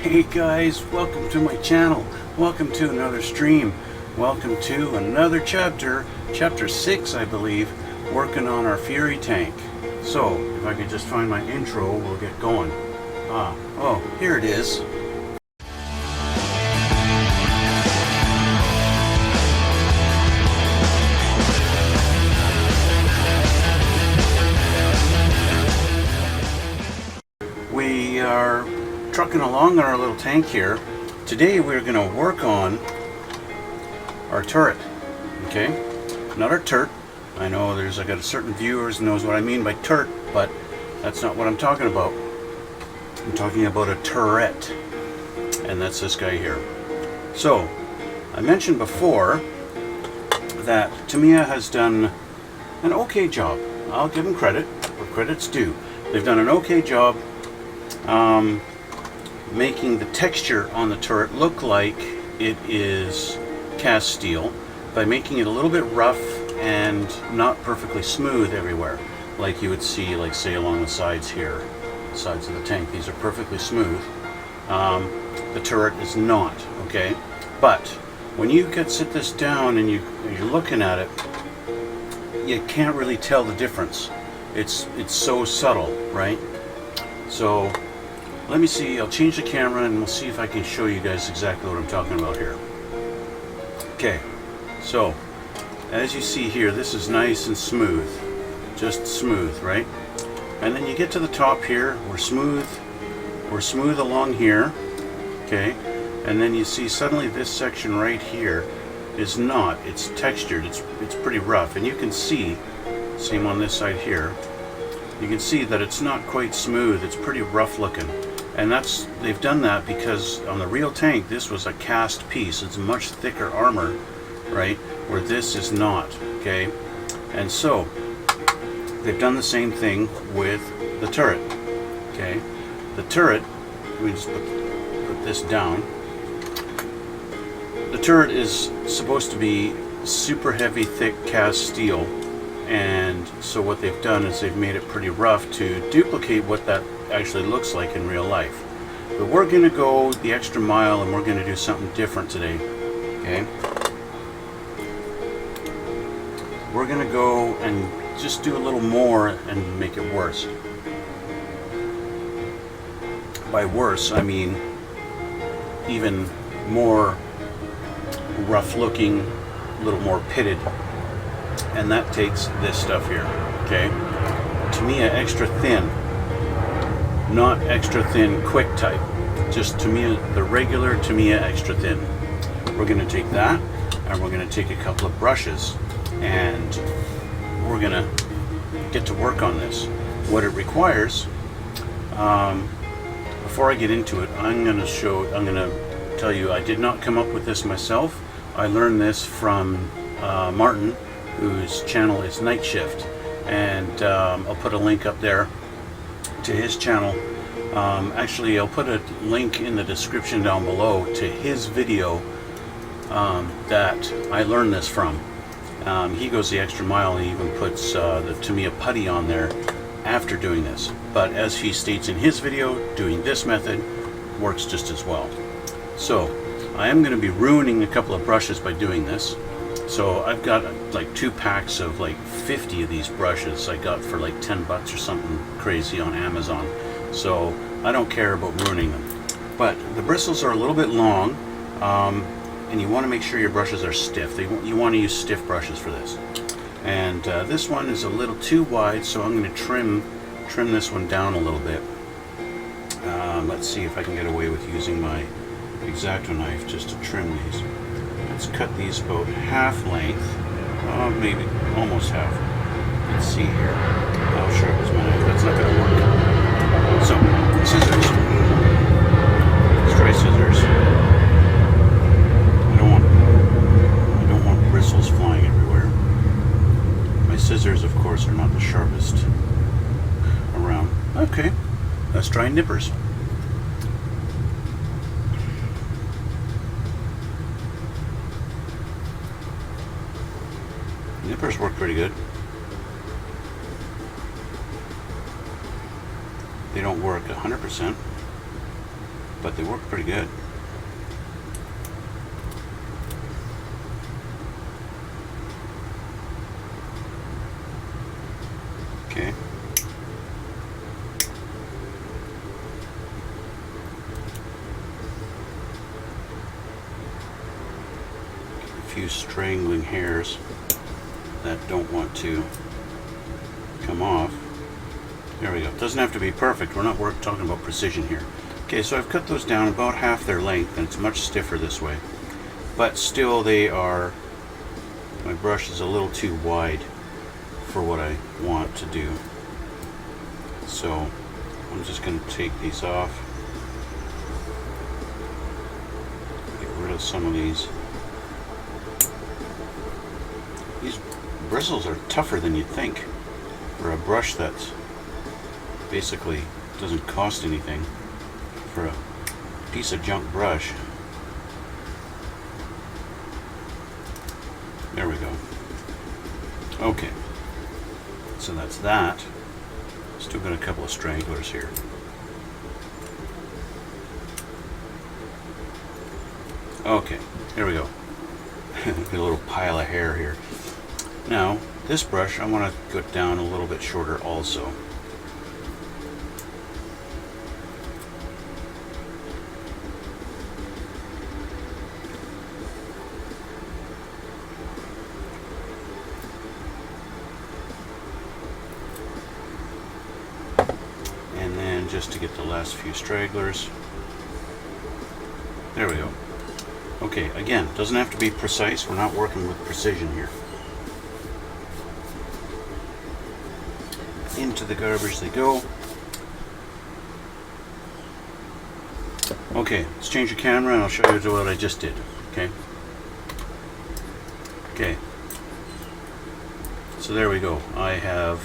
Hey guys, welcome to my channel. Welcome to another stream. Welcome to another chapter, chapter 6 I believe, working on our Fury tank. So, if I could just find my intro, we'll get going. Oh, here it is. We are trucking along on our little tank here. Today we're going to work on our turret. Okay, not our turret. I know I got a certain viewers knows what I mean by turret, but that's not what I'm talking about. I'm talking about a turret, and that's this guy here. So I mentioned before that Tamiya has done an okay job. I'll give them credit where credit's due. They've done an okay job making the texture on the turret look like it is cast steel by making it a little bit rough and not perfectly smooth everywhere, like you would see, like say along the sides here, sides of the tank. These are perfectly smooth. The turret is not, okay? But when you sit this down and you're looking at it, you can't really tell the difference. It's so subtle, right? So let me see, I'll change the camera and we'll see if I can show you guys exactly what I'm talking about here. Okay, so as you see here, this is nice and smooth, just smooth, right? And then you get to the top here, we're smooth along here, okay? And then you see suddenly this section right here is not, it's textured, it's pretty rough, and you can see, same on this side here, you can see that it's not quite smooth, it's pretty rough looking. And they've done that because on the real tank, this was a cast piece. It's much thicker armor, right? Where this is not, okay? And so, they've done the same thing with the turret, okay? The turret, let me just put this down. The turret is supposed to be super heavy, thick cast steel. And so what they've done is they've made it pretty rough to duplicate what that actually looks like in real life. But we're going to go the extra mile and we're going to do something different today. Okay? We're going to go and just do a little more and make it worse. By worse, I mean even more rough looking, a little more pitted. And that takes this stuff here, okay? Tamiya extra thin, not extra thin quick type, just Tamiya, the regular Tamiya extra thin. We're going to take that and we're going to take a couple of brushes and we're going to get to work on this. What it requires, before I get into it, I'm going to tell you I did not come up with this myself. I learned this from Martin, whose channel is Night Shift, and I'll put a link up there to his channel. Actually, I'll put a link in the description down below to his video that I learned this from. He goes the extra mile and even puts the Tamiya putty on there after doing this. But as he states in his video, doing this method works just as well. So I am going to be ruining a couple of brushes by doing this. So I've got like 2 packs of like 50 of these brushes I got for like 10 bucks or something crazy on Amazon. So I don't care about ruining them. But the bristles are a little bit long, and you want to make sure your brushes are stiff. You want to use stiff brushes for this. And this one is a little too wide, so I'm going to trim this one down a little bit. Let's see if I can get away with using my X-Acto knife just to trim these. Let's cut these about half length, maybe almost half. Let's see here. How sharp is my knife? That's not going to work. So, scissors. Let's try scissors. I don't want bristles flying everywhere. My scissors, of course, are not the sharpest around. Okay, let's try nippers. Nippers work pretty good. They don't work 100%. but they work pretty good. Okay. A few strangling hairs that don't want to come off. There we go. It doesn't have to be perfect. We're not talking about precision here. Okay, so I've cut those down about half their length, and it's much stiffer this way. But still, they are, my brush is a little too wide for what I want to do. So I'm just going to take these off. Get rid of some of these. These bristles are tougher than you'd think for a brush that's basically doesn't cost anything, for a piece of junk brush. There we go. Okay, so that's that. Still got a couple of stranglers here. Okay, here we go. Get a little pile of hair here. Now, this brush I want to go down a little bit shorter also. And then just to get the last few stragglers. There we go. Okay, again, doesn't have to be precise. We're not working with precision here. Into the garbage they go. Okay, let's change the camera and I'll show you what I just did. Okay. Okay. So there we go. I have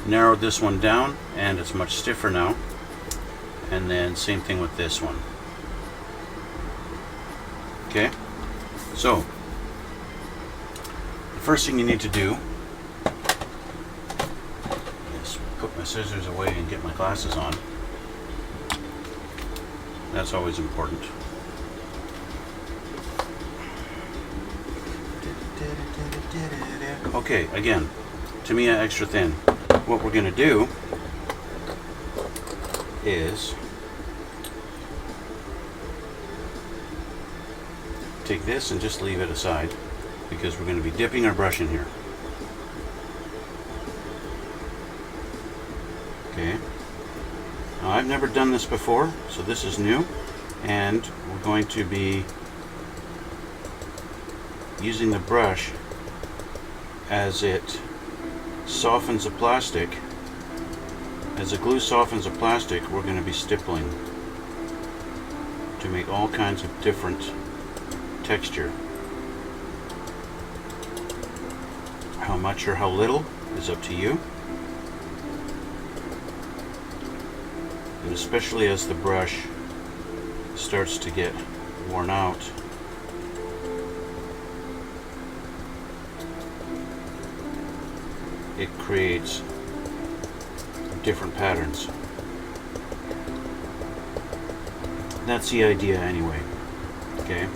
narrowed this one down and it's much stiffer now. And then same thing with this one. Okay. So the first thing you need to do is put my scissors away and get my glasses on. That's always important. Okay, again, Tamiya extra thin. What we're going to do is take this and just leave it aside because we're going to be dipping our brush in here. Okay. Now, I've never done this before, so this is new, and we're going to be using the brush as it softens the plastic. As the glue softens the plastic, we're going to be stippling to make all kinds of different texture. How much or how little is up to you. And especially as the brush starts to get worn out, it creates different patterns. That's the idea anyway. Okay.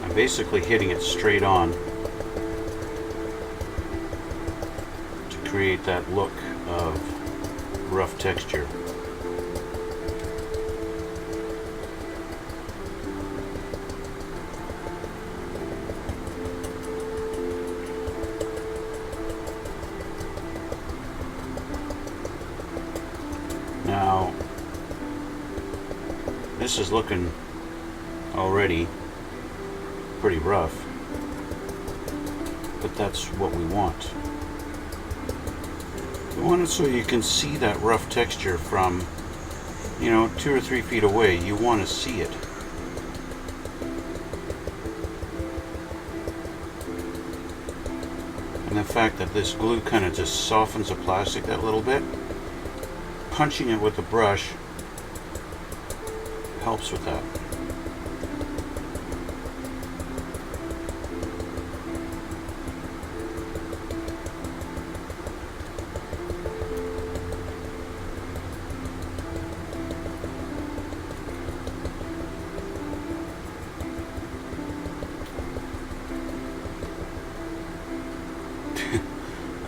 I'm basically hitting it straight on to create that look of rough texture. Now, this is looking already pretty rough, but that's what we want. We want it so you can see that rough texture from, 2 or 3 feet away. You want to see it. And the fact that this glue kind of just softens the plastic that little bit, punching it with the brush helps with that.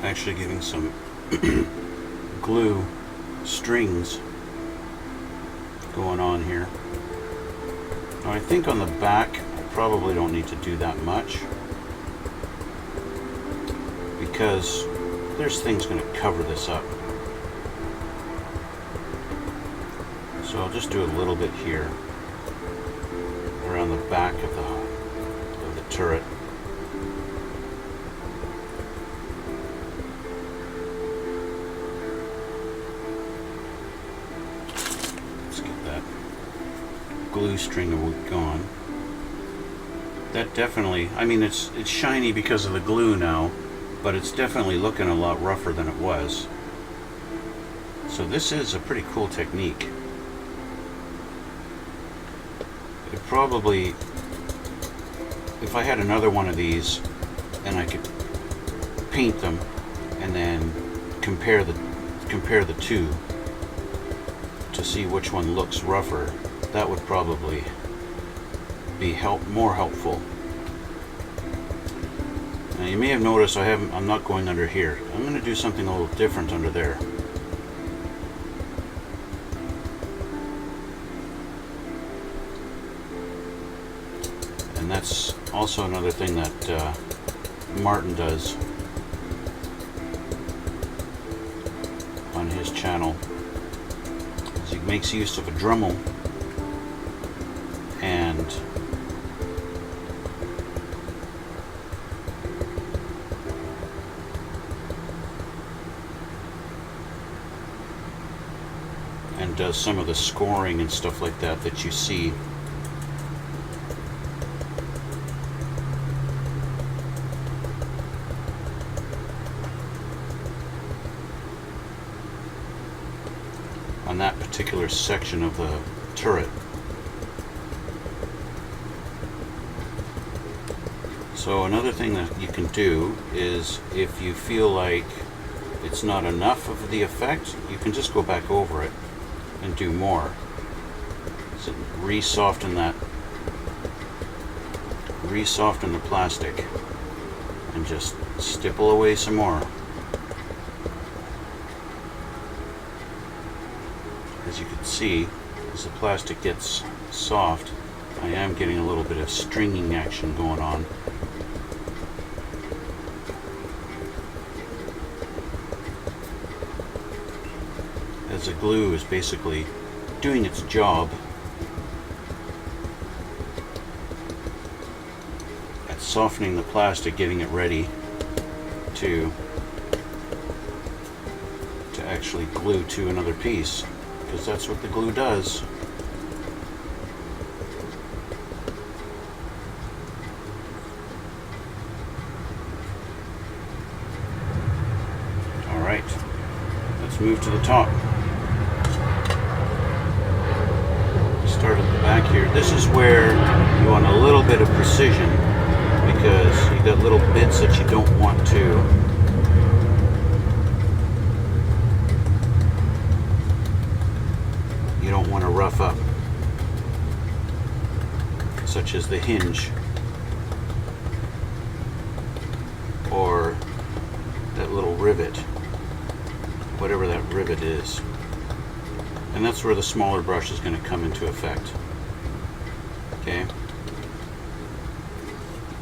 actually getting some glue strings going on here. Now I think on the back I probably don't need to do that much, because there's things going to cover this up. So I'll just do a little bit here around the back of the turret. Let's get that glue string gone. That definitely, I mean, it's shiny because of the glue now, but it's definitely looking a lot rougher than it was. So this is a pretty cool technique. It probably, if I had another one of these and I could paint them and then compare the two to see which one looks rougher, that would probably be more helpful. Now you may have noticed I'm not going under here. I'm going to do something a little different under there. And that's also another thing that Martin does on his channel, is he makes use of a Dremel and does some of the scoring and stuff like that that you see. On that particular section of the turret. So another thing that you can do is, if you feel like it's not enough of the effect, you can just go back over it and do more. So re-soften the plastic and just stipple away some more. As you can see, as the plastic gets soft, I am getting a little bit of stringing action going on. As the glue is basically doing its job at softening the plastic, getting it ready to actually glue to another piece, because that's what the glue does. All right, let's move to the top. Start at the back here. This is where you want a little bit of precision, because you got little bits that you don't want to rough up, such as the hinge or that little rivet, whatever that rivet is. And that's where the smaller brush is going to come into effect. Okay.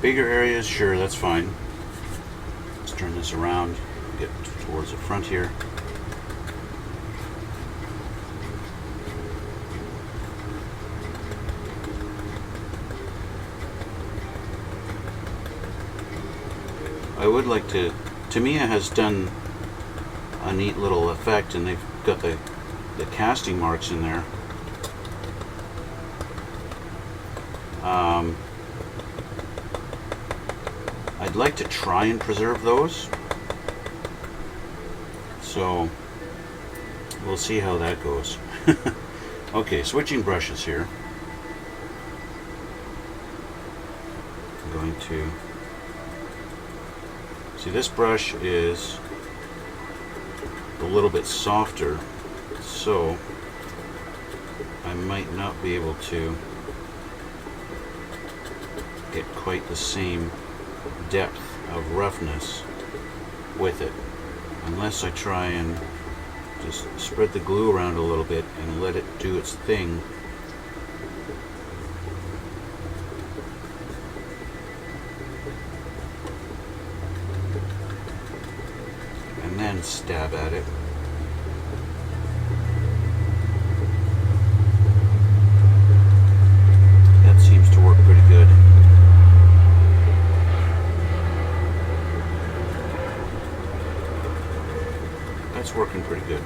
Bigger areas, sure, that's fine. Let's turn this around, get towards the front here. I would like to, Tamiya has done a neat little effect, and they've got the casting marks in there. I'd like to try and preserve those, so we'll see how that goes. Okay, switching brushes here. I'm going to see, this brush is a little bit softer, so I might not be able to get quite the same depth of roughness with it. unless I try and just spread the glue around a little bit and let it do its thing. And then stab at it. That seems to work pretty good. That's working pretty good.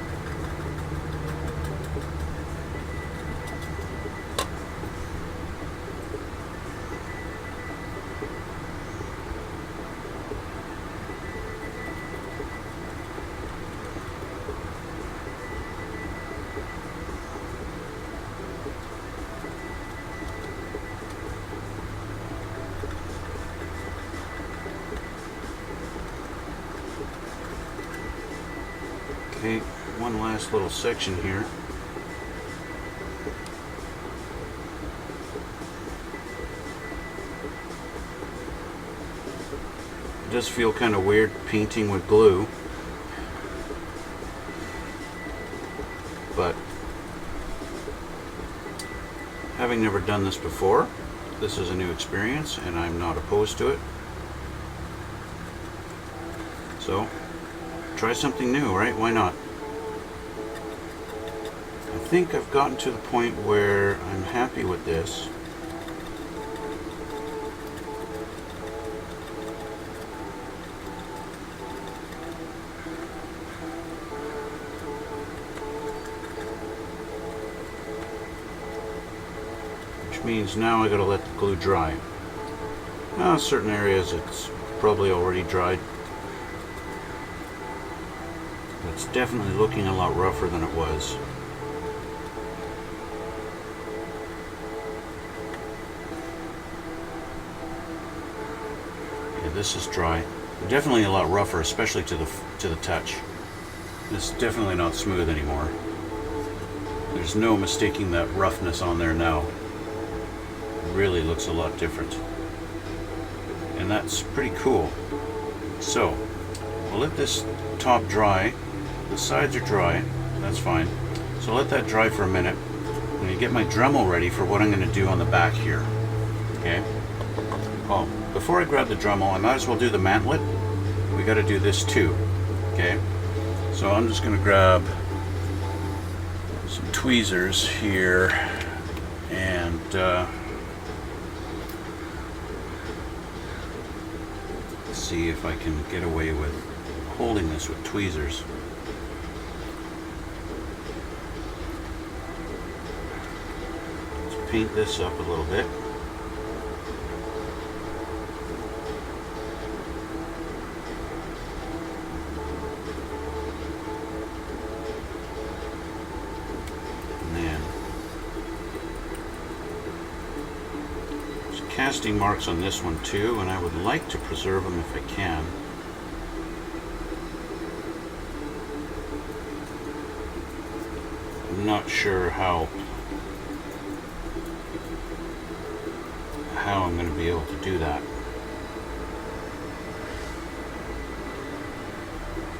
Okay, one last little section here. It does feel kind of weird painting with glue, but having never done this before, this is a new experience and I'm not opposed to it. So try something new, right? Why not? I think I've gotten to the point where I'm happy with this. Which means now I gotta let the glue dry. Now, certain areas it's probably already dried. It's definitely looking a lot rougher than it was. Yeah, this is dry. Definitely a lot rougher, especially to the touch. It's definitely not smooth anymore. There's no mistaking that roughness on there now. It really looks a lot different. And that's pretty cool. So, we'll let this top dry. The sides are dry, that's fine. So let that dry for a minute. I'm going to get my Dremel ready for what I'm going to do on the back here. Okay. Well, before I grab the Dremel, I might as well do the mantlet. We got to do this too. Okay. So I'm just going to grab some tweezers here and see if I can get away with holding this with tweezers. Paint this up a little bit. And then there's casting marks on this one too, and I would like to preserve them if I can. I'm not sure how I'm going to be able to do that,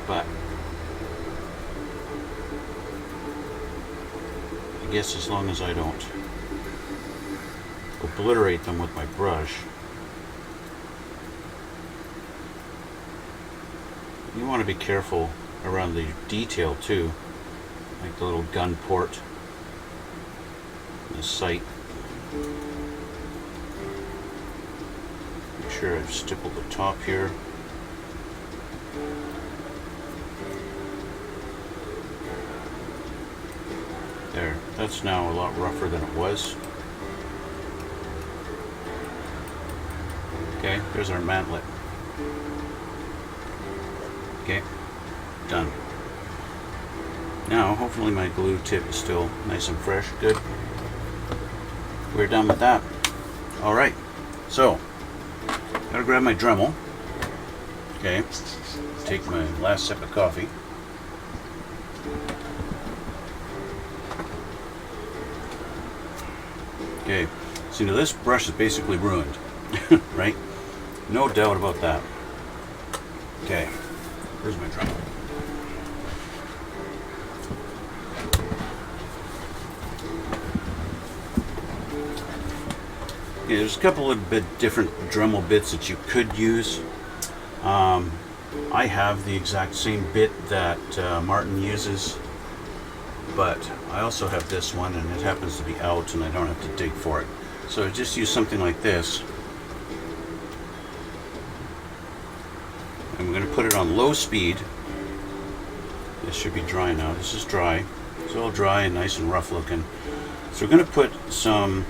but I guess as long as I don't obliterate them with my brush. You want to be careful around the detail too, like the little gun port, the sight. Make sure I've stippled the top here. There, that's now a lot rougher than it was. Okay, there's our mantlet. Okay, done. Now, hopefully my glue tip is still nice and fresh. Good. We're done with that. Alright, so, gotta grab my Dremel. Okay, take my last sip of coffee. Okay, see now this brush is basically ruined, right? No doubt about that. Okay, where's my Dremel? Okay, there's a couple of different Dremel bits that you could use. I have the exact same bit that Martin uses, but I also have this one, and it happens to be out, and I don't have to dig for it. So just use something like this. And we're going to put it on low speed. This should be dry now. This is dry. It's all dry and nice and rough looking. So we're going to put some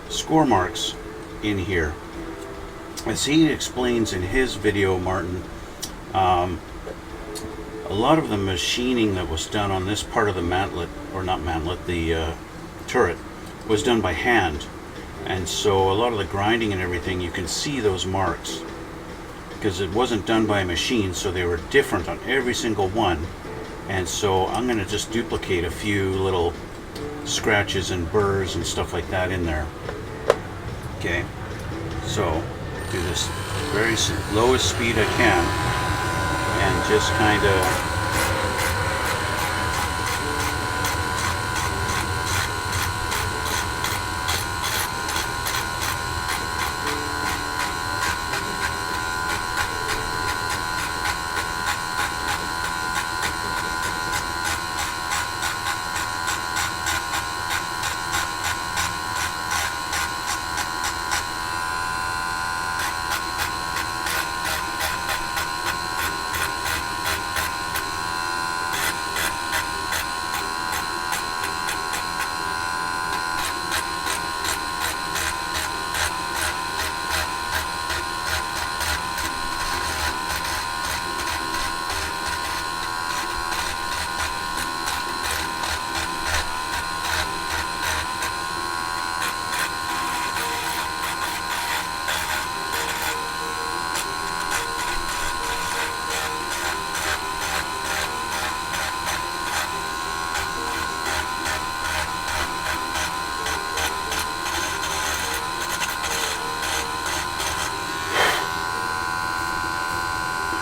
score marks in here. As he explains in his video, Martin, a lot of the machining that was done on this part of the mantlet, or not mantlet, the turret, was done by hand. And so a lot of the grinding and everything, you can see those marks because it wasn't done by a machine, so they were different on every single one. And so I'm going to just duplicate a few little scratches and burrs and stuff like that in there. Okay, so do this very lowest speed I can, and just kind of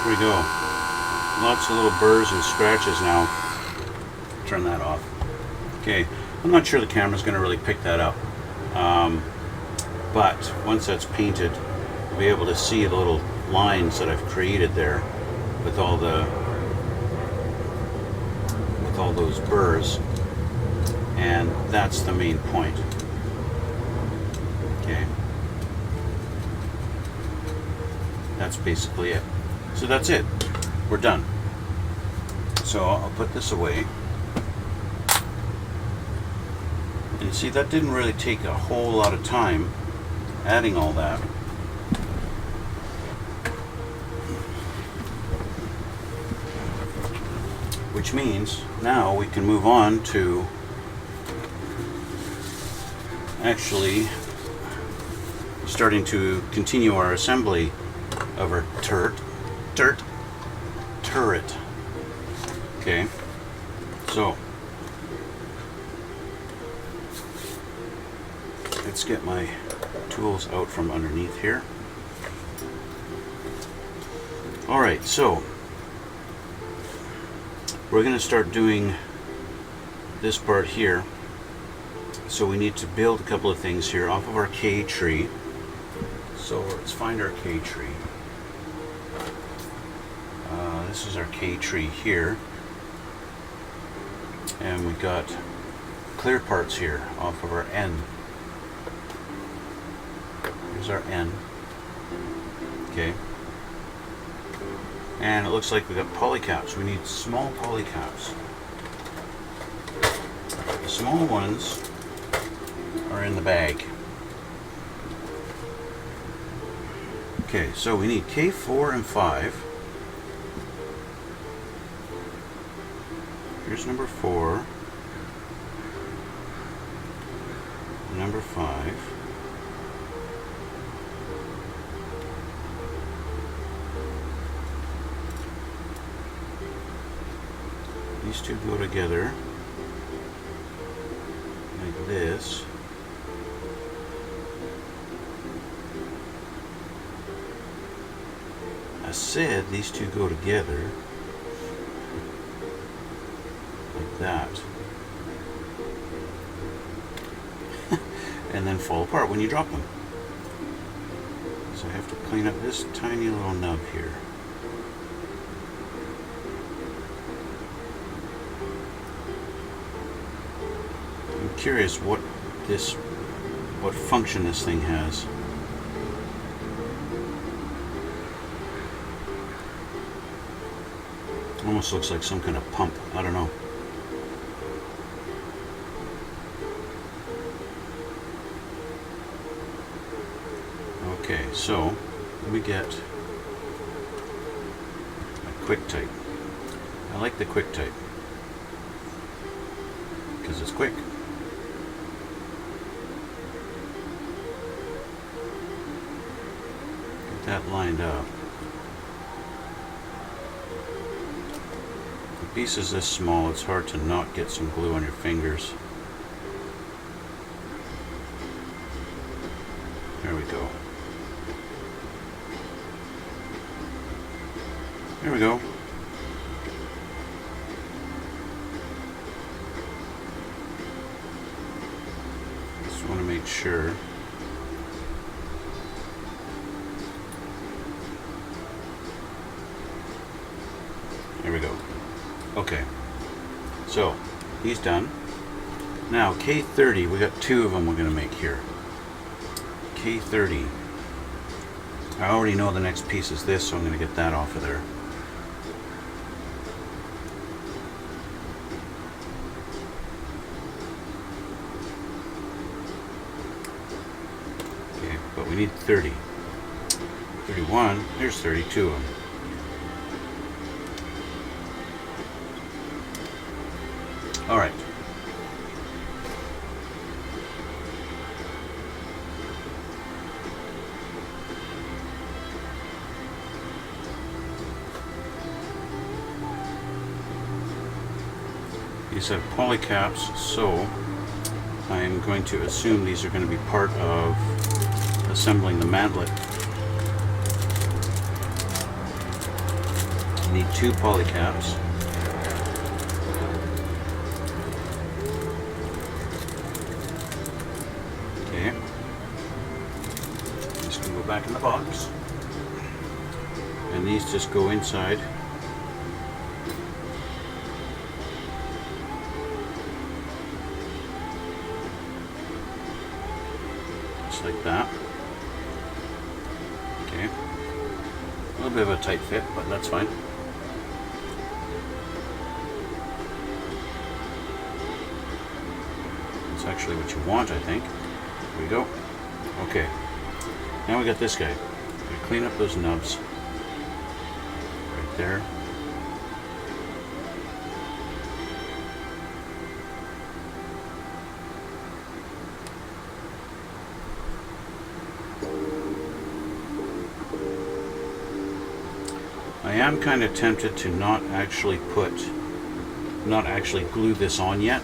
here we go. Lots of little burrs and scratches now. Turn that off. Okay, I'm not sure the camera's going to really pick that up. But once that's painted, you'll be able to see the little lines that I've created there with all those burrs. And that's the main point. Okay. That's basically it. So that's it. We're done. So I'll put this away. And see, that didn't really take a whole lot of time adding all that. Which means now we can move on to actually starting to continue our assembly of our turret. Okay, so let's get my tools out from underneath here. Alright, so we're going to start doing this part here. So we need to build a couple of things here off of our K tree. So let's find our K tree. This is our K tree here. And we got clear parts here off of our N. Here's our N. Okay. And it looks like we got polycaps. We need small polycaps. The small ones are in the bag. Okay, so we need K4 and 5. Here's number 4. Number 5. These two go together like this. I said these two go together like that. And then and fall apart when you drop them. So I have to clean up this tiny little nub here. I'm curious what function this thing has. Almost looks like some kind of pump. I don't know. Okay, so let me get my quick type. I like the quick type because it's quick. Get that lined up. The piece is this small, it's hard to not get some glue on your fingers. There we go. There we go. Just want to make sure. There we go. Okay. So, he's done. Now, K30, we got two of them we're going to make here. K30. I already know the next piece is this, so I'm going to get that off of there. Okay, but we need 30. 31, there's 32 of them. All right. These have poly caps, so I'm going to assume these are going to be part of assembling the mantlet. You need two poly caps. Okay. This can go back in the box. And these just go inside. Like that. Okay. A little bit of a tight fit, but that's fine. That's actually what you want, I think. There we go. Okay. Now we got this guy. We clean up those nubs. Right there. I am kind of tempted to not actually glue this on yet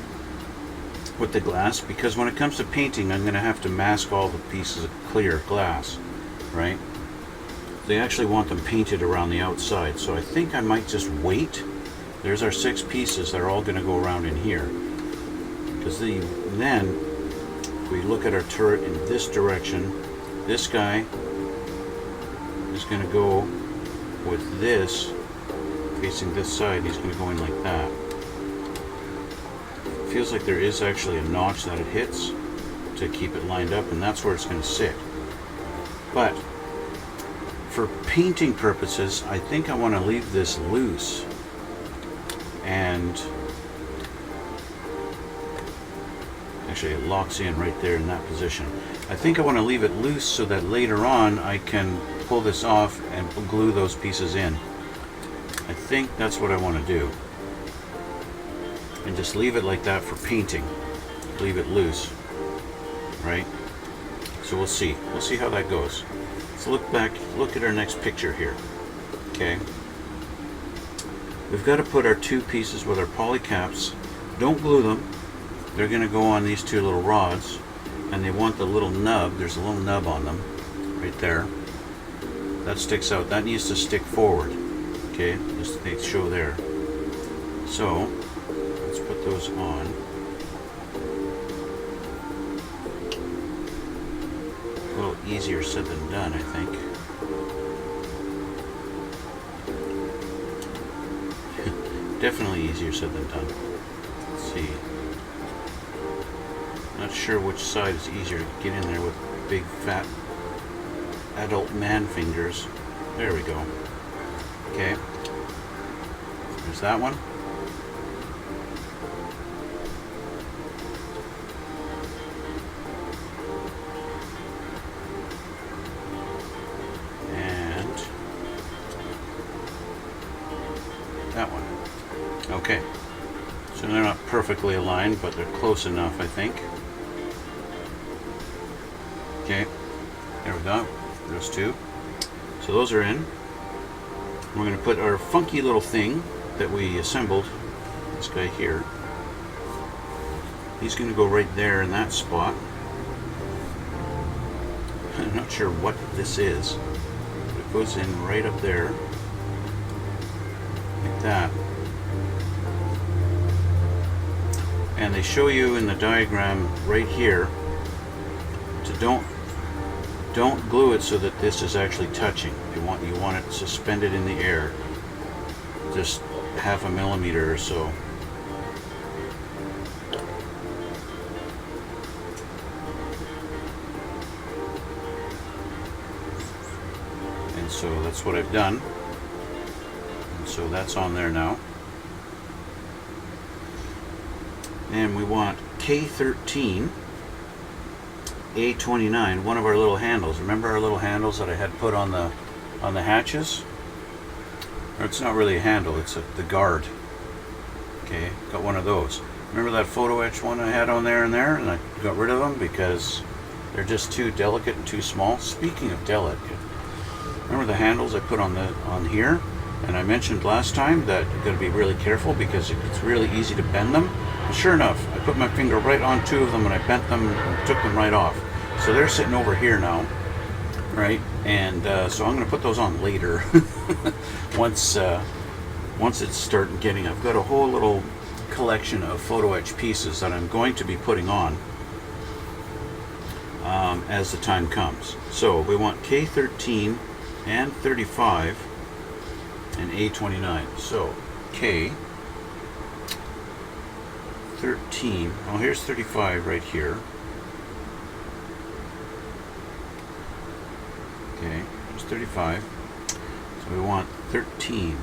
with the glass, because when it comes to painting I'm going to have to mask all the pieces of clear glass, right? They actually want them painted around the outside, so I think I might just wait. There's our 6 pieces, they're all going to go around in here, because then if we look at our turret in this direction, this guy is going to go with this facing this side. He's going to go in like that. It feels like there is actually a notch that it hits to keep it lined up, and that's where it's going to sit. But for painting purposes, I think I want to leave this loose, and actually it locks in right there in that position. I think I want to leave it loose so that later on I can pull this off and glue those pieces in. I think that's what I want to do. And just leave it like that for painting. Leave it loose. Right? So we'll see. We'll see how that goes. Let's look at our next picture here. Okay. We've got to put our 2 pieces with our poly caps. Don't glue them. They're going to go on these 2 little rods, and they want the little nub. There's a little nub on them right there. That sticks out. That needs to stick forward. Okay, just they show there. So let's put those on. easier said than done, I think. Definitely easier said than done. Let's see. Not sure which side is easier to get in there with big fat adult man fingers. There we go. Okay. There's that one. And that one. Okay. So they're not perfectly aligned, but they're close enough, I think. Okay. There we go. There's two. So those are in. We're going to put our funky little thing that we assembled, this guy here. He's going to go right there in that spot. I'm not sure what this is, but it goes in right up there, like that. And they show you in the diagram right here to don't glue it so that this is actually touching. You want it suspended in the air, just 0.5 millimeter or so. And so that's what I've done. And so that's on there now. And we want K13 A29, one of our little handles. Remember our little handles that I had put on the hatches? Or it's not really a handle, it's the guard. Okay, got one of those. Remember that photo etch one I had on there and I got rid of them because they're just too delicate and too small. Speaking of delicate, remember the handles I put on here? And I mentioned last time that you got to be really careful because it's really easy to bend them. And sure enough, I put my finger right on two of them and I bent them and took them right off. So they're sitting over here now, right? And so I'm going to put those on later. once it's starting getting, I've got a whole little collection of photo etch pieces that I'm going to be putting on as the time comes. So we want K13 and 35 and A29. So K13, oh here's 35 right here. Okay, there's 35. So we want 13,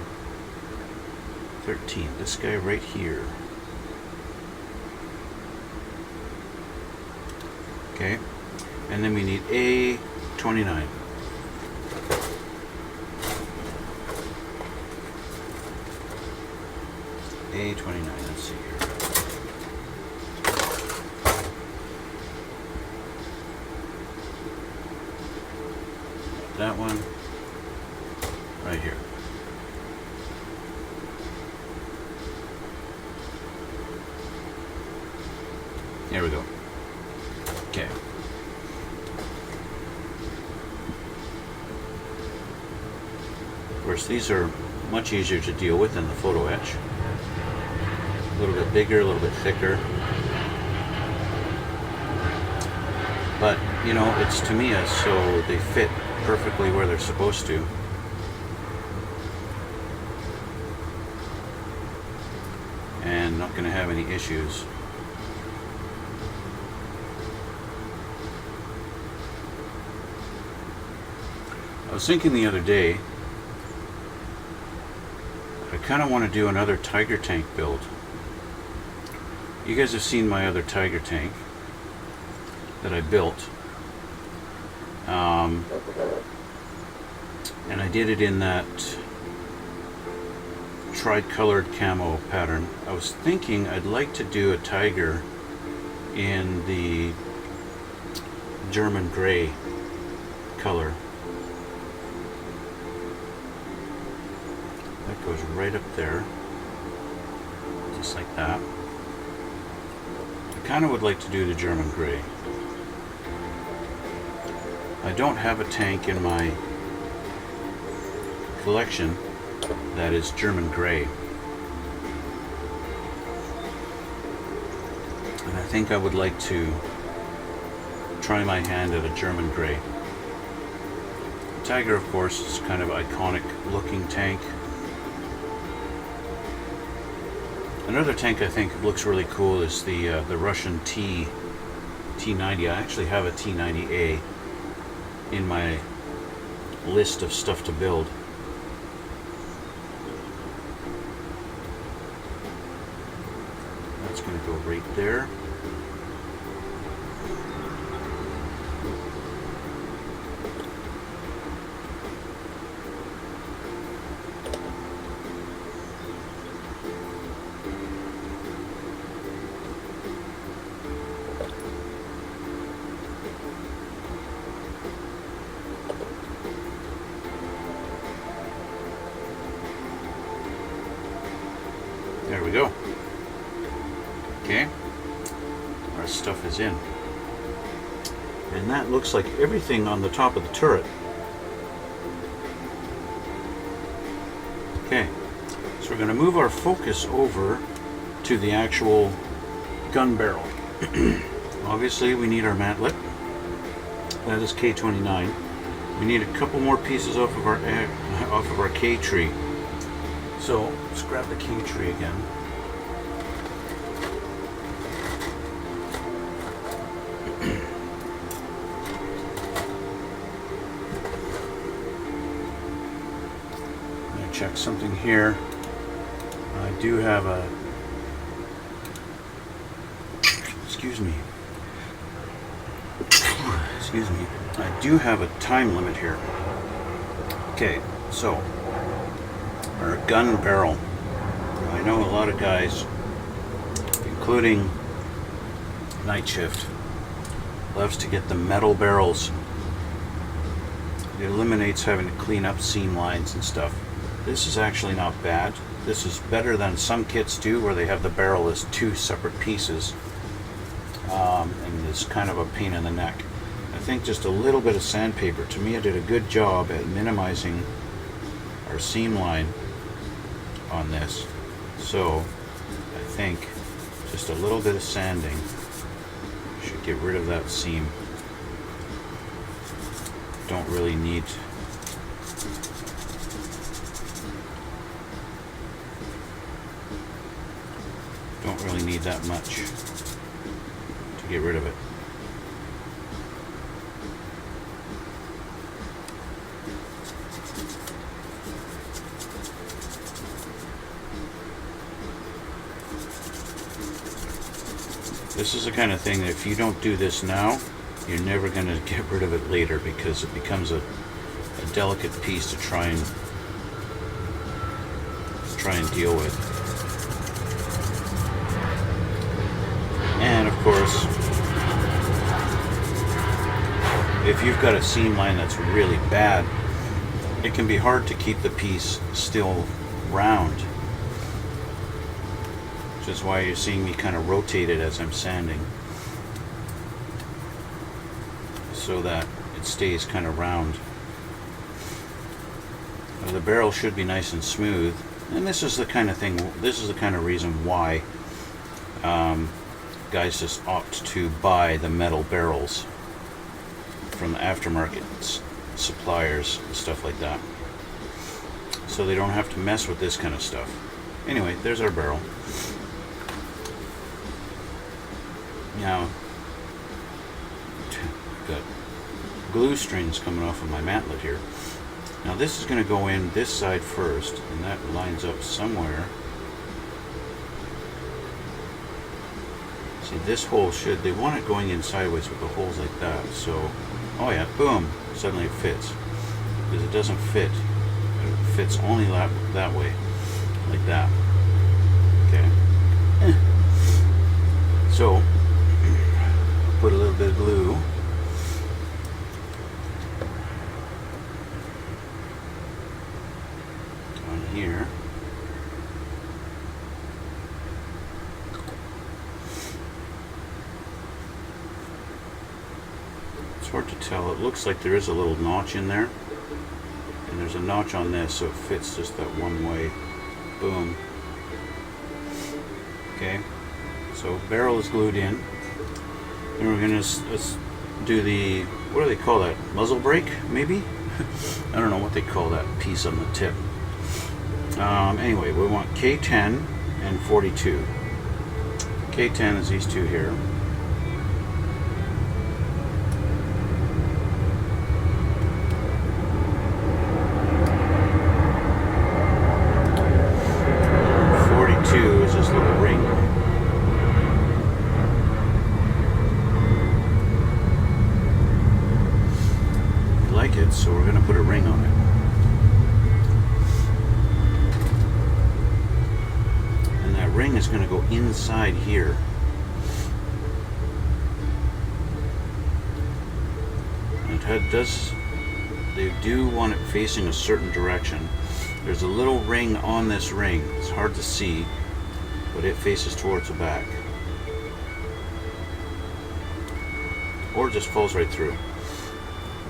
this guy right here. Okay, and then we need A29. A29, let's see here. That one right here. There we go. Okay. Of course, these are much easier to deal with than the photo etch. A little bit bigger, a little bit thicker. But, you know, it's Tamiya, so they fit perfectly where they're supposed to. And not going to have any issues. I was thinking the other day, I kind of want to do another Tiger tank build. You guys have seen my other Tiger tank that I built. And I did it in that tri-colored camo pattern. I was thinking I'd like to do a Tiger in the German gray color. That goes right up there, just like that. I kind of would like to do the German gray. I don't have a tank in my collection that is German gray. And I think I would like to try my hand at a German gray. Tiger, of course, is kind of iconic looking tank. Another tank I think looks really cool is the Russian T90. I actually have a T90A in my list of stuff to build. That's going to go right there. There we go. Okay, our stuff is in. And that looks like everything on the top of the turret. Okay, so we're going to move our focus over to the actual gun barrel. Obviously we need our mantlet. That is K29. We need a couple more pieces off of our K tree. So let's grab the K tree again. I'm going to check something here. I do have a... Excuse me. Excuse me. I do have a time limit here. Okay, so our gun barrel. I know a lot of guys, including Night Shift, loves to get the metal barrels. It eliminates having to clean up seam lines and stuff. This is actually not bad. This is better than some kits do, where they have the barrel as two separate pieces, and it's kind of a pain in the neck. I think just a little bit of sandpaper, to me, it did a good job at minimizing our seam line on this. So I think just a little bit of sanding should get rid of that seam. Don't really need that much to get rid of it. This is the kind of thing that if you don't do this now, you're never going to get rid of it later, because it becomes a delicate piece to try and deal with. And of course, if you've got a seam line that's really bad, it can be hard to keep the piece still round. Which is why you're seeing me kind of rotate it as I'm sanding, so that it stays kind of round. Now, the barrel should be nice and smooth, and this is the kind of thing, this is the kind of reason why guys just opt to buy the metal barrels from the aftermarket suppliers and stuff like that, so they don't have to mess with this kind of stuff. Anyway, there's our barrel. Now, got glue strings coming off of my mantlet here. Now this is going to go in this side first, and that lines up somewhere. See, this hole should, they want it going in sideways with the holes like that. So, oh yeah, boom, suddenly it fits. Because it doesn't fit. It fits only that way, like that. Okay. So, put a little bit of glue. On here. It's hard to tell. It looks like there is a little notch in there. And there's a notch on this, so it fits just that one way. Boom. Okay. So barrel is glued in. And we're going to do the, what do they call that? Muzzle brake, maybe? I don't know what they call that piece on the tip. Anyway, we want K10 and 42. K10 is these two here. Is this little ring. We like it, so we're going to put a ring on it. And that ring is going to go inside here. And it does, they do want it facing a certain direction. There's a little ring on this ring. It's hard to see, but it faces towards the back. Or it just falls right through.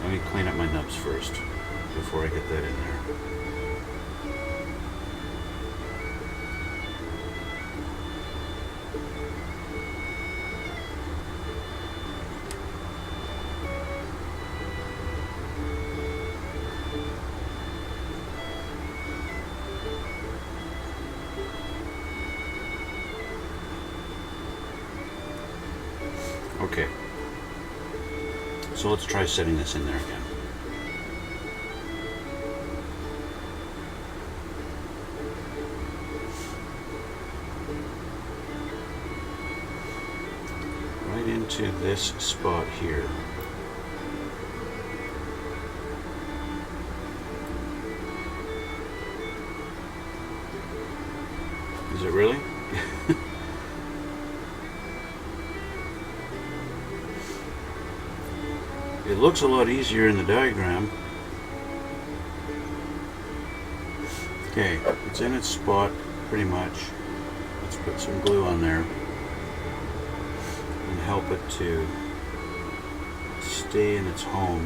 Let me clean up my nubs first before I get that in there. Okay, so let's try setting this in there again. Right into this spot here. Is it really? It looks a lot easier in the diagram. Okay, it's in its spot pretty much. Let's put some glue on there and help it to stay in its home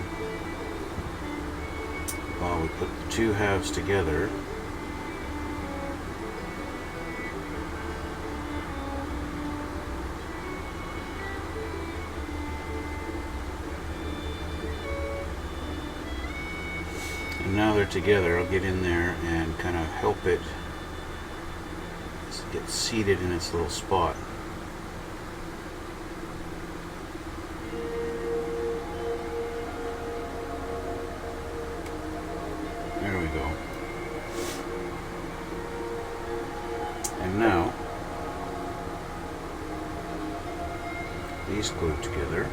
while we put the two halves together. And now they're together, I'll get in there and kind of help it get seated in its little spot. There we go. And now, these glued together.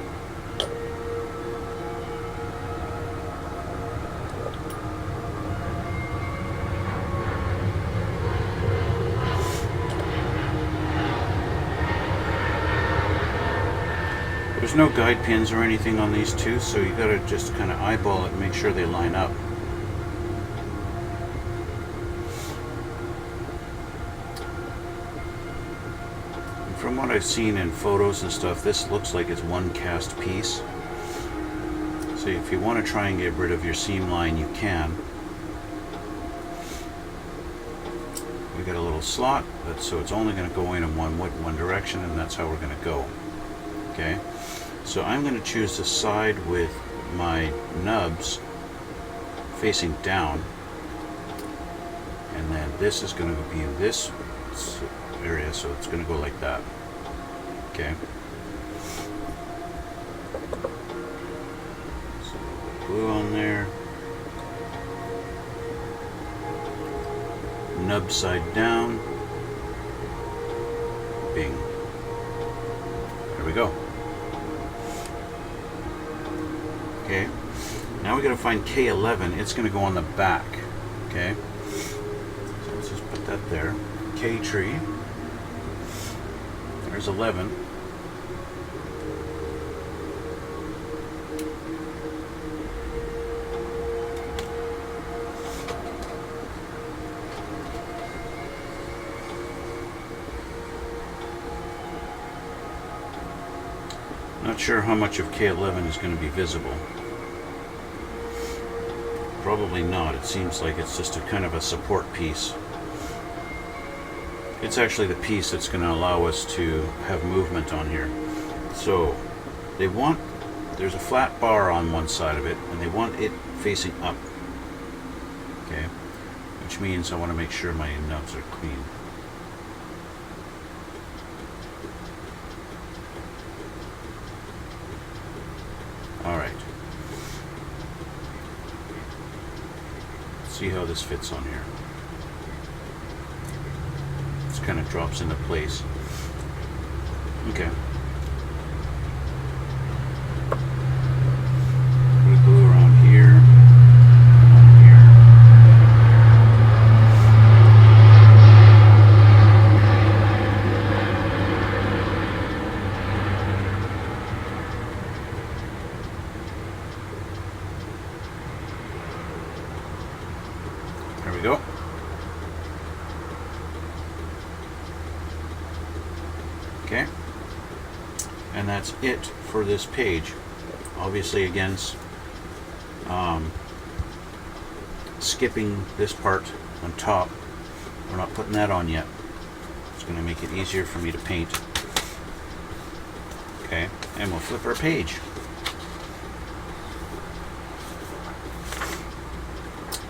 There's no guide pins or anything on these two, so you gotta just kind of eyeball it and make sure they line up. And from what I've seen in photos and stuff, this looks like it's one cast piece. So if you want to try and get rid of your seam line, you can. We got a little slot, so it's only going to go in one direction, and that's how we're going to go. Okay. So I'm going to choose the side with my nubs facing down, and then this is going to be in this area, so it's going to go like that. Okay. So glue on there. Nub side down. Bing. There we go. Okay, now we got to find K11. It's going to go on the back. Okay, so let's just put that there. K tree. There's 11. Not sure how much of K11 is going to be visible. Probably not. It seems like it's just a kind of a support piece. It's actually the piece that's going to allow us to have movement on here. So there's a flat bar on one side of it, and they want it facing up. Okay, which means I want to make sure my nubs are clean. Alright. See how this fits on here. This kind of drops into place. Okay. Put a glue around here. There we go. Okay, and that's it for this page. Obviously, again, skipping this part on top. We're not putting that on yet. It's going to make it easier for me to paint. Okay, and we'll flip our page.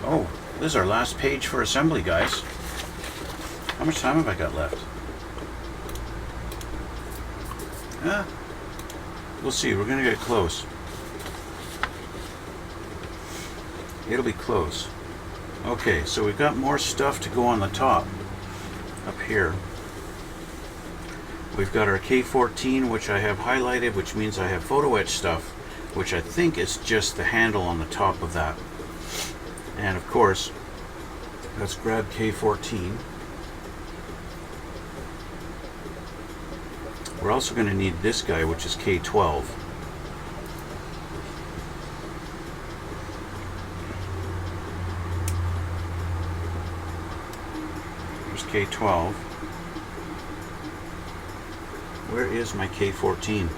Oh, this is our last page for assembly, guys. How much time have I got left? We'll see. We're going to get close. It'll be close. Okay, so we've got more stuff to go on the top up here. We've got our K14, which I have highlighted, which means I have photo etch stuff, which I think is just the handle on the top of that. And of course, let's grab K14. We're also going to need this guy, which is K12. Here's K12. Where is my K14?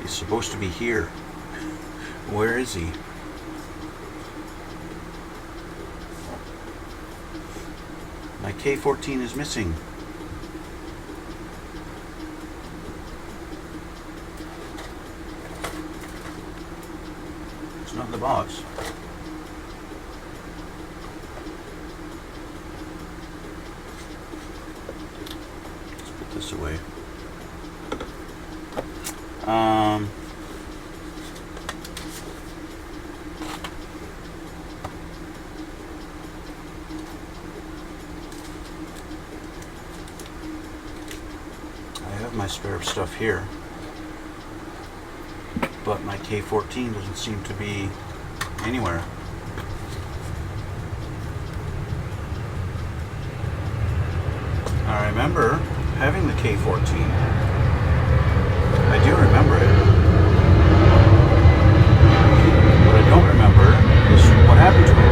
He's supposed to be here. Where is he? My K14 is missing. It's not in the box. Let's put this away. My spare stuff here, but my K14 doesn't seem to be anywhere. I remember having the K14. I do remember it. What I don't remember is what happened to it.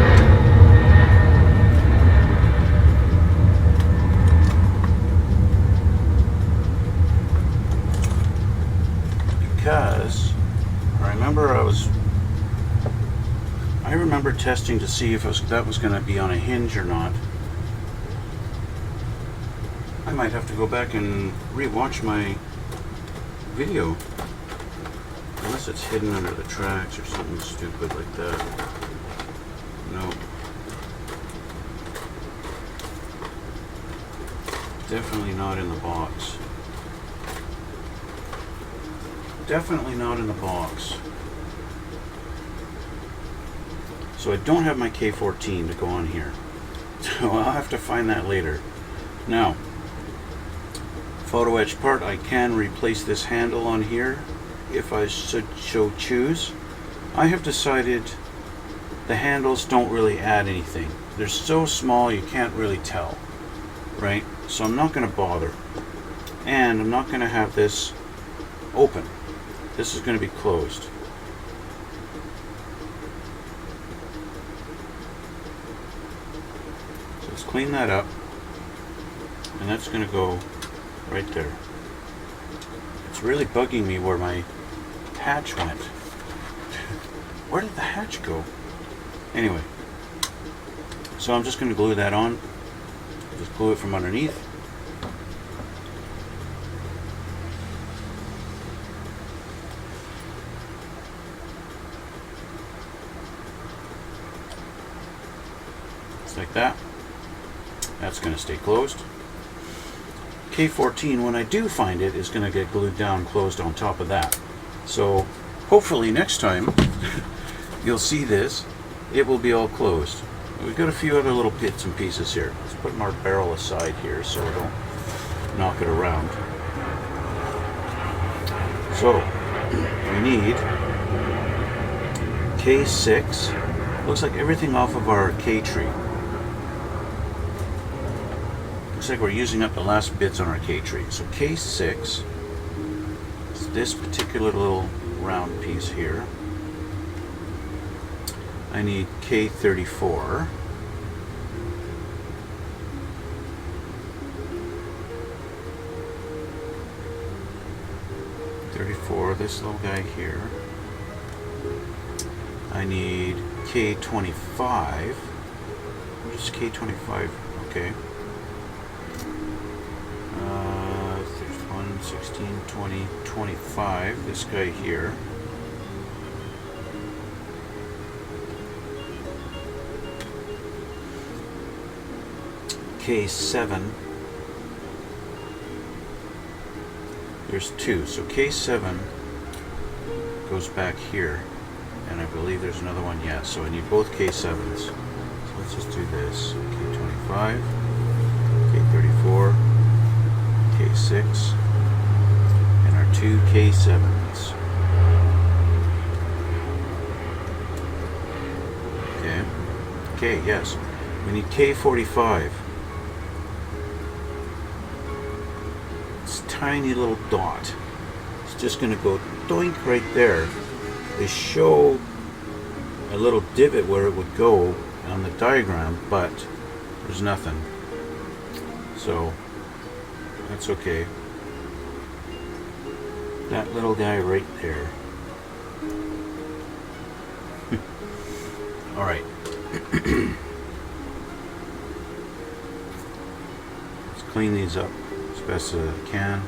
Because I remember testing to see if that was going to be on a hinge or not. I might have to go back and re-watch my video, unless it's hidden under the tracks or something stupid like that. No. Definitely not in the box. Definitely not in the box. So I don't have my K14 to go on here. So I'll have to find that later. Now, photo etch part, I can replace this handle on here if I should so choose. I have decided the handles don't really add anything. They're so small you can't really tell, right? So I'm not going to bother. And I'm not going to have this open. This is going to be closed. So let's clean that up. And that's going to go right there. It's really bugging me where my hatch went. Where did the hatch go? Anyway. So I'm just going to glue that on. Just glue it from underneath. just like that. That's going to stay closed. K14, when I do find it, is going to get glued down closed on top of that. So hopefully next time you'll see this, it will be all closed. We've got a few other little bits and pieces here. Let's put our barrel aside here so we don't knock it around. So we need K6. Looks like everything off of our K tree. Looks like we're using up the last bits on our K tree. So K6 is this particular little round piece here. I need K34. This little guy here. I need K25. Just K25, okay. 31, 16, 20, 25. This guy here. K7. There's two, so K7 goes back here, and I believe there's another one yet, so I need both K7s. So let's just do this. K25, K34, K6, and our two K7s. Okay. Okay, yes. We need K45. Tiny little dot. It's just going to go doink right there. They show a little divot where it would go on the diagram, but there's nothing. So that's okay. That little guy right there. All right. Let's clean these up as best as I can.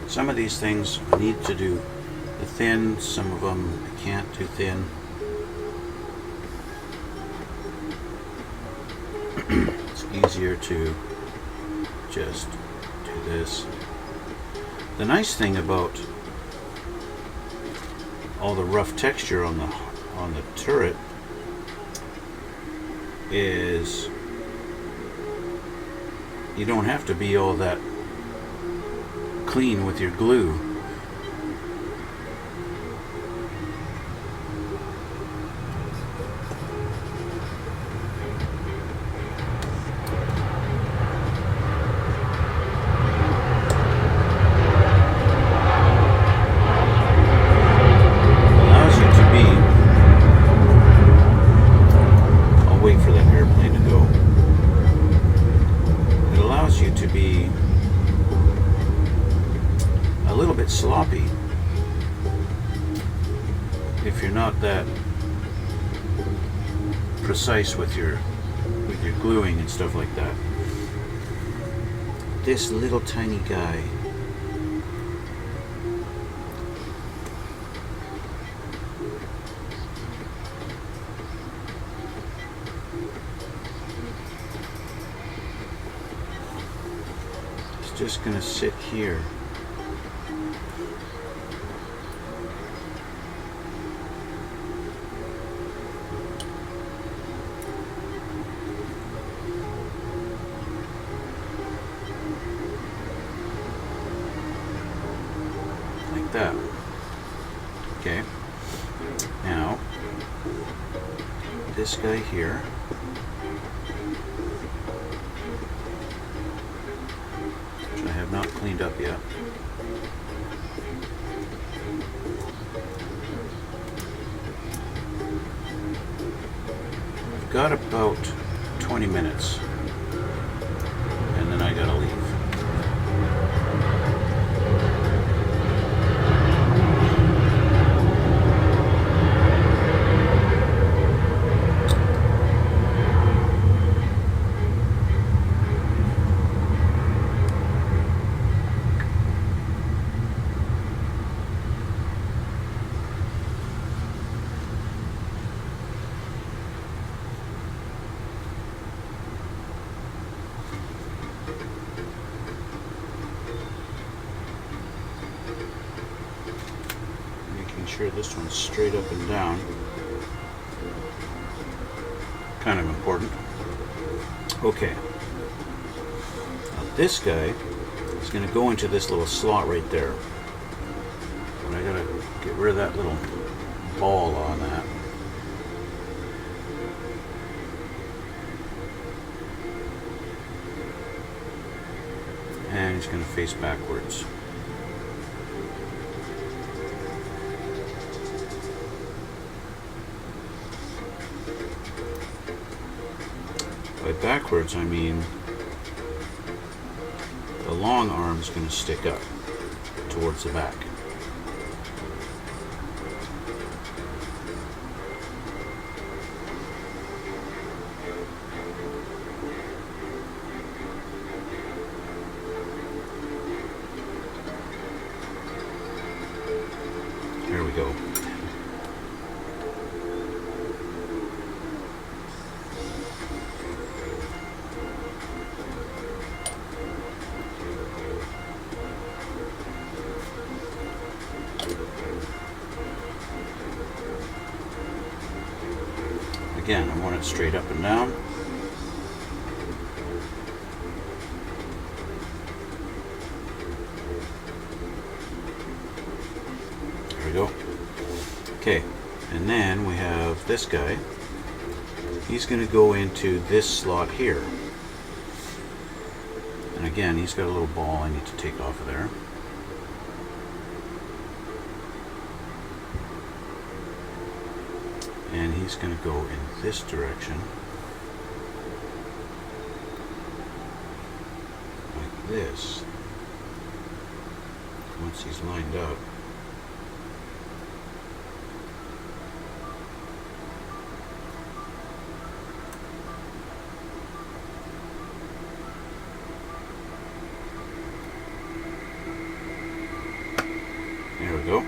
Some of these things I need to do the thin, some of them I can't do thin. It's easier to just do this. The nice thing about all the rough texture on the turret is you don't have to be all that clean with your glue. Allows you to be, I'll wait for that airplane to go. It allows you to be a little bit sloppy if you're not that precise with your gluing and stuff like that. This little tiny guy, is just gonna sit here. That. Okay. Now, this guy here, which I have not cleaned up yet. I've got about 20 minutes. And and then I gotta leave. Sure this one's straight up and down. Kind of important. Okay. Now this guy is going to go into this little slot right there. But I gotta get rid of that little ball on that. And he's going to face backwards. By backwards, I mean the long arm is going to stick up towards the back. There we go. Again, I want it straight up and down. There we go. Okay, and then we have this guy. He's going to go into this slot here. And again, he's got a little ball I need to take off of there. And he's going to go in this direction, like this, once he's lined up. There we go.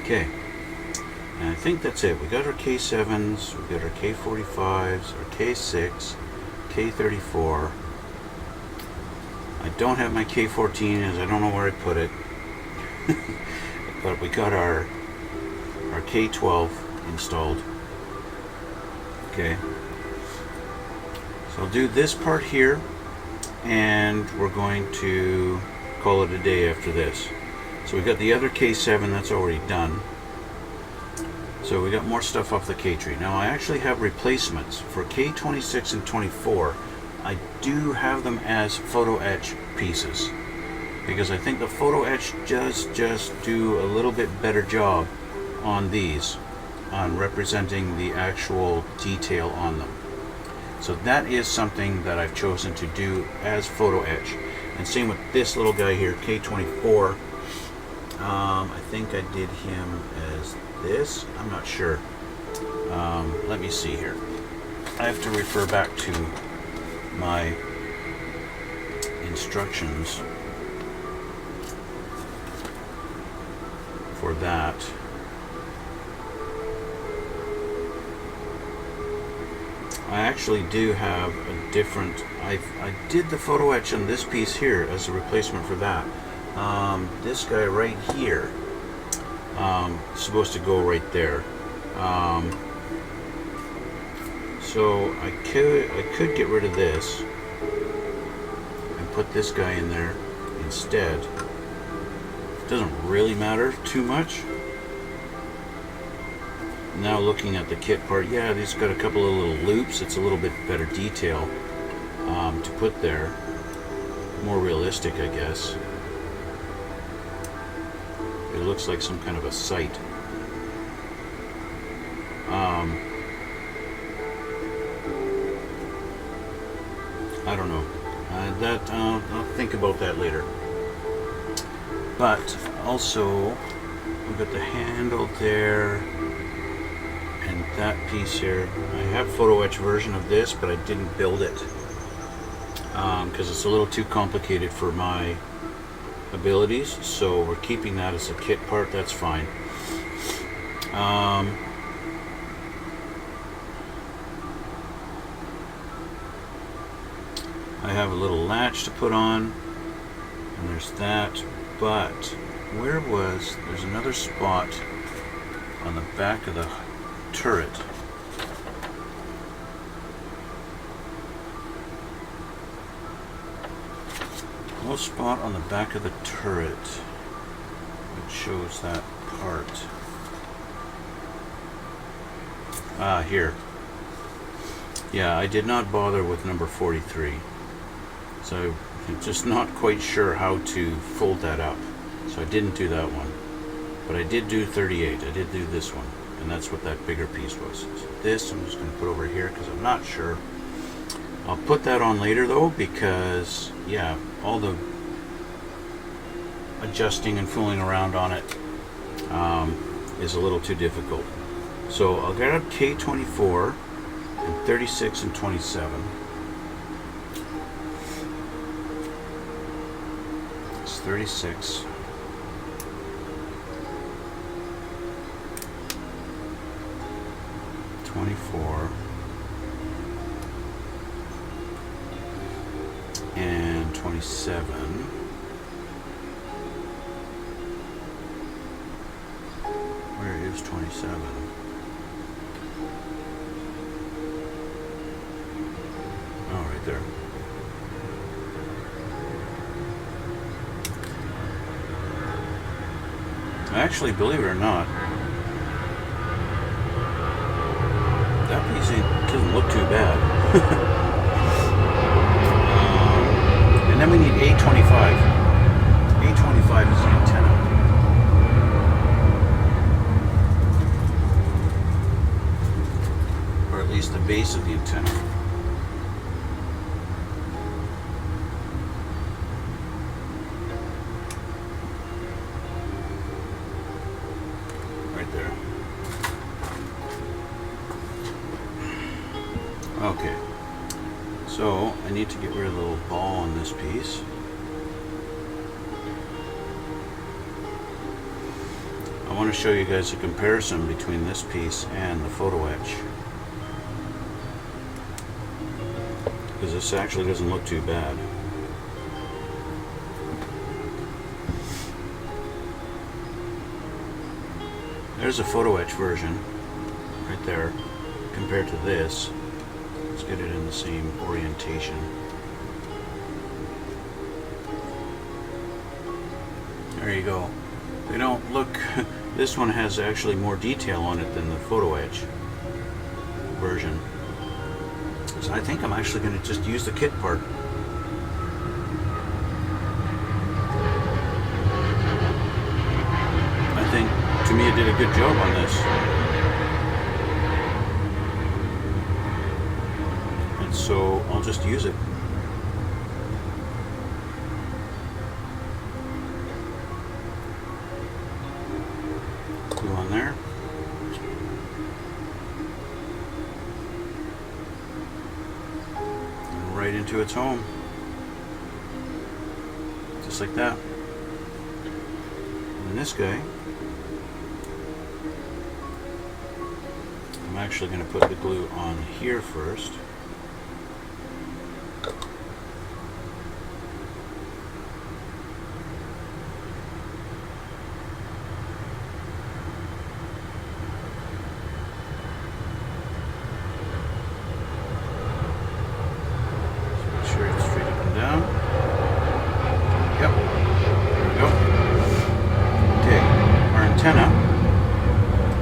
Okay, and I think that's it. We got our K7s, we got our K45s, our K6, K34. I don't have my K14 as I don't know where I put it. But we got our K12 installed. Okay, so I'll do this part here, and we're going to call it a day after this. So we got the other K7 that's already done. So we got more stuff off the K tree. Now I actually have replacements for K26 and 24. I do have them as photo etch pieces because I think the photo etch just do a little bit better job on these, on representing the actual detail on them. So that is something that I've chosen to do as photo etch. And same with this little guy here, K24. I think I did him as this. I'm not sure. Let me see here. I have to refer back to my instructions for that. I actually do have a different. I did the photo etch on this piece here as a replacement for that. This guy right here is supposed to go right there. So I could get rid of this and put this guy in there instead. It doesn't really matter too much. Now looking at the kit part, yeah, these got a couple of little loops. It's a little bit better detail to put there. More realistic, I guess. It looks like some kind of a sight. I don't know. I'll think about that later. But also, we've got the handle there, and that piece here. I have photo etch version of this, but I didn't build it because it's a little too complicated for my abilities. So we're keeping that as a kit part. That's fine. I have a little latch to put on, and there's that. But there's another spot on the back of the turret. A little spot on the back of the turret which shows that part. Here. Yeah, I did not bother with number 43. So I'm just not quite sure how to fold that up. So I didn't do that one. But I did do 38. I did do this one. And that's what that bigger piece was. So this I'm just going to put over here because I'm not sure. I'll put that on later though, because yeah, all the adjusting and fooling around on it is a little too difficult. So I'll get up K24 and 36 and 27. It's 36. And 27. Where is 27? Oh, right there. Actually, believe it or not, that piece doesn't look too bad. And then we need A25. A25 is the antenna. Or at least the base of the antenna. Right there. Okay. So I need to get rid of the little ball on this piece. I want to show you guys a comparison between this piece and the photo etch, because this actually doesn't look too bad. There's a photo etch version right there compared to this. Let's get it in the same orientation. There you go. They don't look, this one has actually more detail on it than the photo etch version. So I think I'm actually going to just use the kit part. I think Tamiya did a good job on this. So I'll just use it. Glue on there. And right into its home. Just like that. And this guy, I'm actually going to put the glue on here first.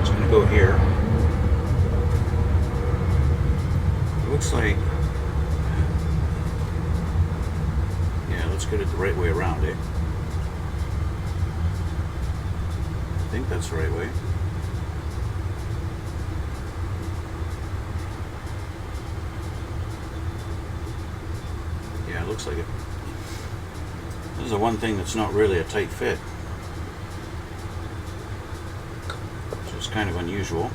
It's going to go here. It looks like, yeah, let's get it the right way around, eh? think that's the right way. Yeah, it looks like it. This is the one thing that's not really a tight fit, which is kind of unusual.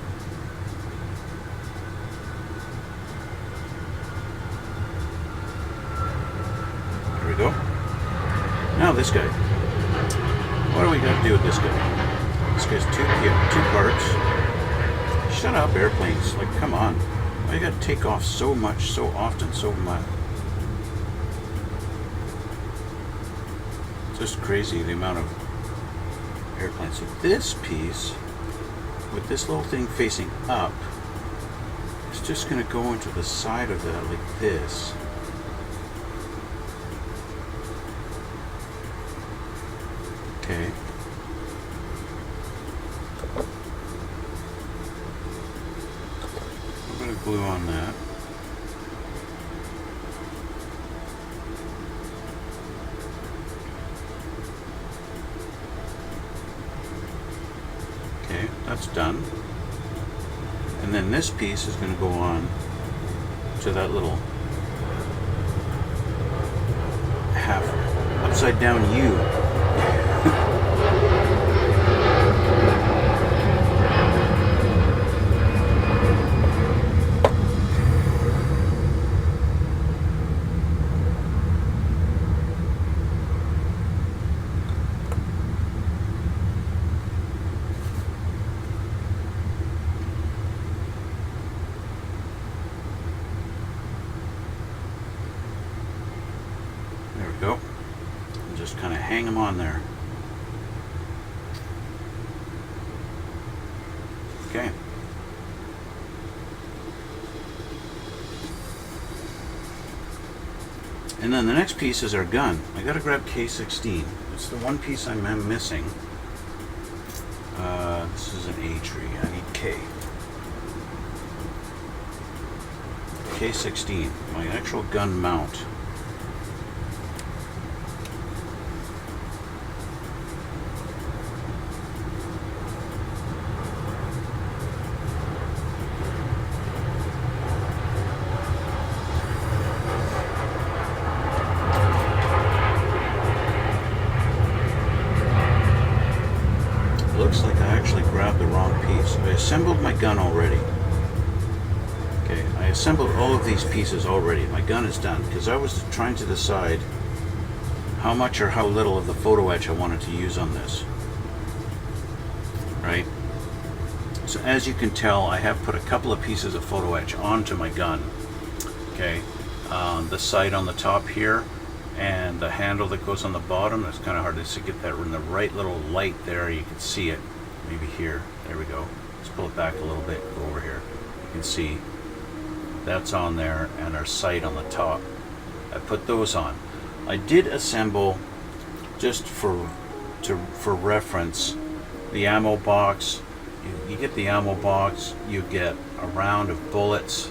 There we go. Now this guy. What do we got to do with this guy? This guy's two parts. Shut up, airplanes. Like, come on. Why you got to take off so much, so often, so much? Just crazy the amount of airplanes. So this piece, with this little thing facing up, is just going to go into the side of that like this. Okay. A bit of glue on that. Okay, that's done. And then this piece is going to go on to that little half upside down U. There we go. And just kind of hang them on there. Okay. And then the next piece is our gun. I gotta grab K16. It's the one piece I'm missing. This is an A tree. I need K. K16, my actual gun mount. Looks like I actually grabbed the wrong piece. I assembled my gun already. Okay, I assembled all of these pieces already. My gun is done because I was trying to decide how much or how little of the photo etch I wanted to use on this. Right? So as you can tell, I have put a couple of pieces of photo etch onto my gun. Okay, the sight on the top here and the handle that goes on the bottom. It's kind of hard to get that in the right little light there. You can see it maybe here. There we go. Let's pull it back a little bit. Go over here. You can see that's on there, and our sight on the top. I put those on. I did assemble, just for reference, the ammo box. You get the ammo box. You get a round of bullets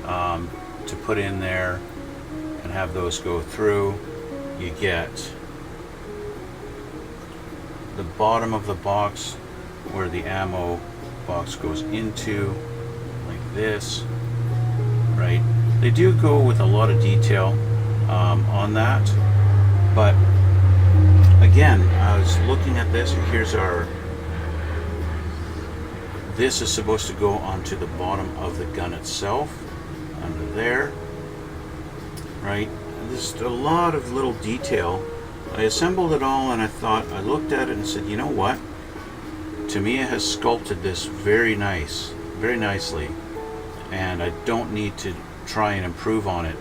to put in there and have those go through. You get the bottom of the box where the ammo box goes into, like this, right? They do go with a lot of detail on that, but again, I was looking at this, and here's our, this is supposed to go onto the bottom of the gun itself, under there, right? There's a lot of little detail. I assembled it all, and I looked at it and said, you know what? Tamiya has sculpted this very nicely, and I don't need to try and improve on it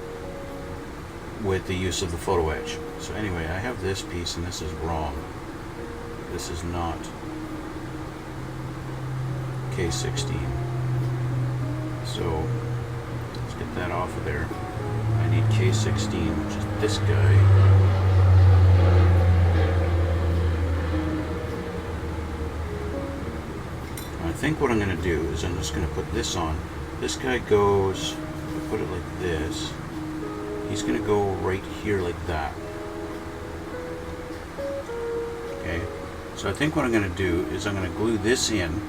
with the use of the photo etch. So anyway, I have this piece, and this is wrong. This is not K16. So let's get that off of there. I need K16, which is this guy. I think what I'm going to do is I'm just going to put this on. This guy goes, if I put it like this, he's going to go right here like that. Okay, So I think what I'm going to do is I'm going to glue this in,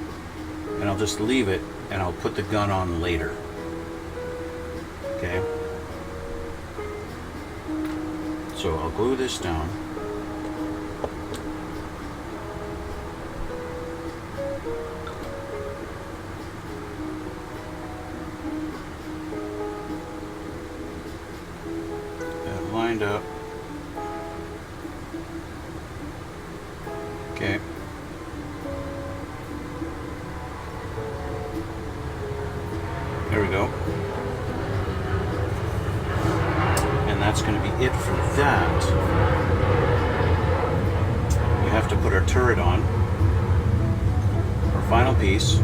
and I'll just leave it, and I'll put the gun on later. Okay? So I'll glue this down. That lined up. Okay. There we go. And that's going to be it for that. We have to put our turret on. Our final piece.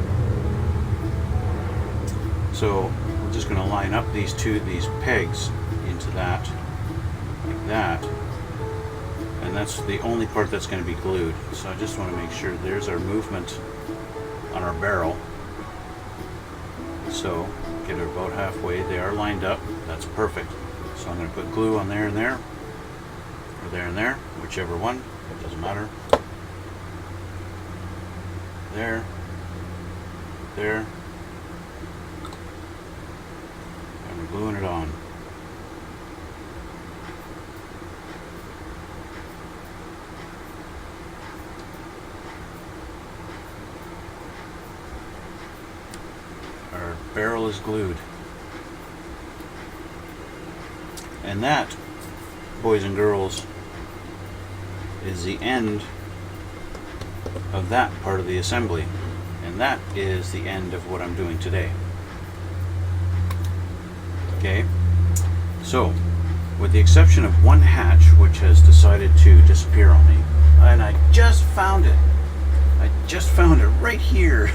So we're just going to line up these pegs into that, like that. And that's the only part that's going to be glued. So I just want to make sure there's our movement on our barrel. So get it about halfway. They are lined up. That's perfect. So I'm going to put glue on there and there, or there and there, whichever one. It doesn't matter. There. There. And we're gluing it on. Our barrel is glued. And that, boys and girls, is the end of that part of the assembly. And that is the end of what I'm doing today. Okay? So, with the exception of one hatch, which has decided to disappear on me, and I just found it. I just found it right here.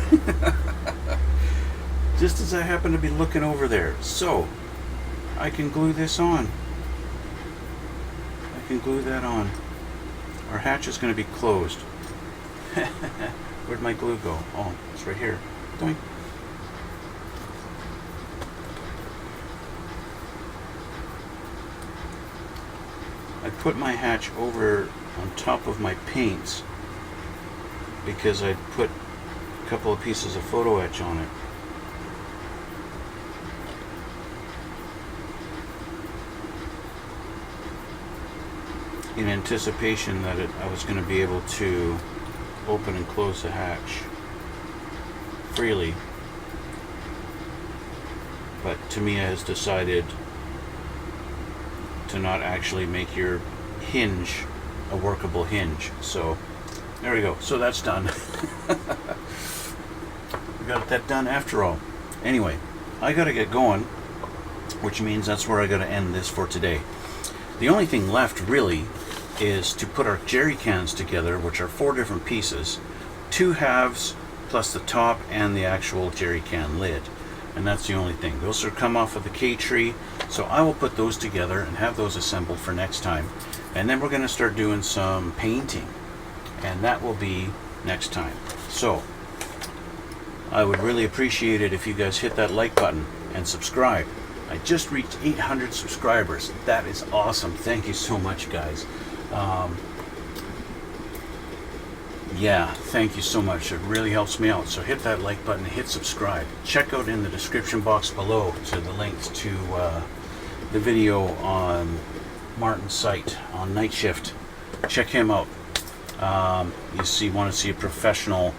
Just as I happen to be looking over there. So, I can glue this on. I can glue that on. Our hatch is going to be closed. Where'd my glue go? Oh, it's right here. Doink. I put my hatch over on top of my paints because I put a couple of pieces of photo etch on it. In anticipation that I was going to be able to open and close the hatch freely, but Tamiya has decided to not actually make your hinge a workable hinge. So there we go. So that's done. We got that done after all. Anyway, I got to get going, which means that's where I got to end this for today. The only thing left really is to put our jerry cans together, which are 4 different pieces, 2 halves plus the top and the actual jerry can lid, and that's the only thing. Those are come off of the K-tree, so I will put those together and have those assembled for next time, and then we're going to start doing some painting, and that will be next time. So I would really appreciate it if you guys hit that like button and subscribe. I just reached 800 subscribers. That is awesome. Thank you so much, guys. Yeah, thank you so much. It really helps me out. So hit that like button, hit subscribe. Check out in the description box below to the links to the video on Martin's site on Night Shift. Check him out. You want to see a professional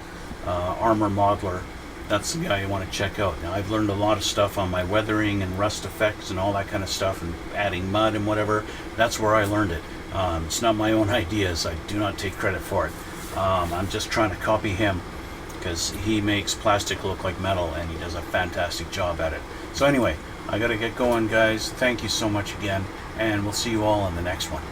armor modeler. That's the guy you want to check out. Now, I've learned a lot of stuff on my weathering and rust effects and all that kind of stuff, and adding mud and whatever. That's where I learned it. It's not my own ideas. I do not take credit for it. I'm just trying to copy him because he makes plastic look like metal, and he does a fantastic job at it. So anyway, I got to get going, guys. Thank you so much again, and we'll see you all in the next one.